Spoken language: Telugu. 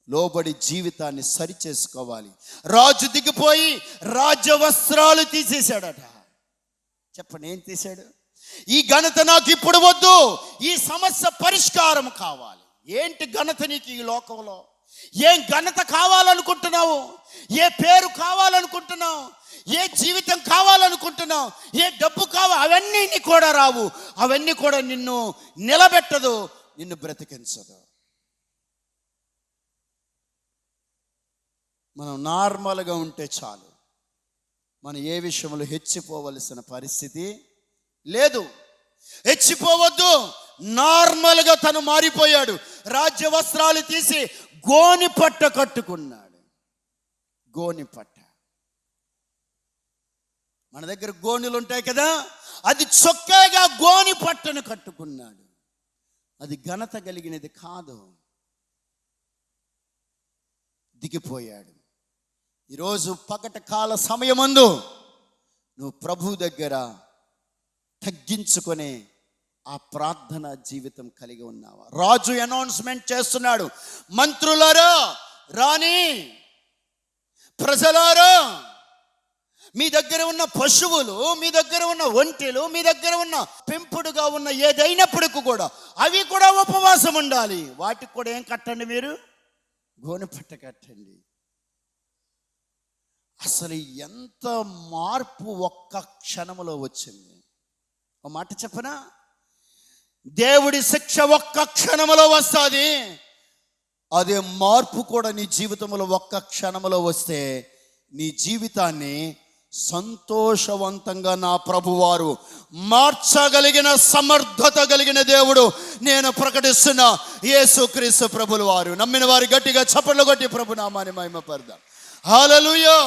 లోబడి జీవితాన్ని సరిచేసుకోవాలి. రాజు దిగిపోయి రాజ్య వస్త్రాలు తీసేశాడట. చెప్పండి, ఏం తీశాడు? ఈ ఘనత నాకు ఇప్పుడు వద్దు, ఈ సమస్య పరిష్కారం కావాలి. ఏంటి ఘనత నీకు ఈ లోకంలో? ఏం ఘనత కావాలనుకుంటున్నావు? ఏ పేరు కావాలనుకుంటున్నావు? ఏ జీవితం కావాలనుకుంటున్నావు? ఏ డబ్బు కావాలి? అవన్నీ నీకు కూడా రావు. అవన్నీ కూడా నిన్ను నిలబెట్టదు, నిన్ను బ్రతికించదు. మనం నార్మల్గా ఉంటే చాలు. మనం ఏ విషయంలో హెచ్చిపోవలసిన పరిస్థితి లేదు. హెచ్చిపోవద్దు. నార్మల్గా తను మారిపోయాడు. రాజ్య వస్త్రాలు తీసి గోని పట్ట కట్టుకున్నాడు. గోని పట్ట, మన దగ్గర గోనులు ఉంటాయి కదా, అది చొక్కాగా గోని పట్టను కట్టుకున్నాడు. అది ఘనత కలిగినది కాదు. దిగిపోయాడు. ఈరోజు పగట కాల సమయమందు నువ్వు ప్రభు దగ్గర తగ్గించుకునే ఆ ప్రార్థన జీవితం కలిగి ఉన్నావా? రాజు అనౌన్స్మెంట్ చేస్తున్నాడు, మంత్రులారా రాని, ప్రజలారా, మీ దగ్గర ఉన్న పశువులు, మీ దగ్గర ఉన్న ఒంటెలు, మీ దగ్గర ఉన్న పెంపుడుగా ఉన్న ఏదైనప్పటికీ కూడా అవి కూడా ఉపవాసం ఉండాలి. వాటికి కూడా ఏం కట్టండి? మీరు గోనె పట్ట కట్టండి. అసలు ఎంత మార్పు ఒక్క క్షణంలో వచ్చింది. ఒక మాట చెప్పనా? దేవుడి శిక్ష ఒక్క క్షణంలో వస్తుంది. అదే మార్పు కూడా నీ జీవితంలో ఒక్క క్షణంలో వస్తే నీ జీవితాన్ని సంతోషవంతంగా నా ప్రభువారు మార్చగలిగిన సమర్థత కలిగిన దేవుడు నేను ప్రకటిస్తున్నా. యేసుక్రీస్తు ప్రభుల వారు. నమ్మిన వారు గట్టిగా చప్పట్లు కొట్టి ప్రభు నామాన్ని మహిమపరదాం. హల్లెలూయా.